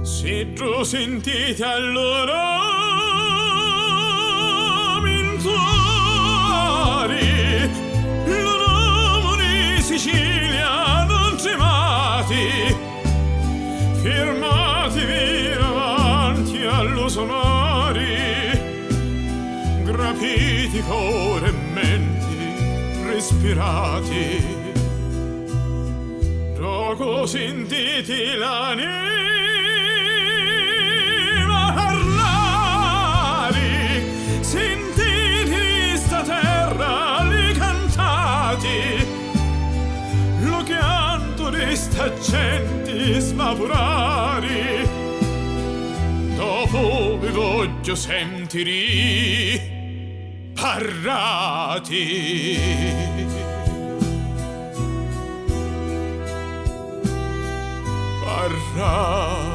Se tu sentite allora mintuari, l'uomo di Sicilia non tremati, fermatevi avanti all'uso mari, grapiti core e menti, respirati. Dopo sentiti l'anima parlare, sentiti sta terra li cantati, lo canto di sta gente smavurari. Dopo vi voglio sentire parrati. Parrati.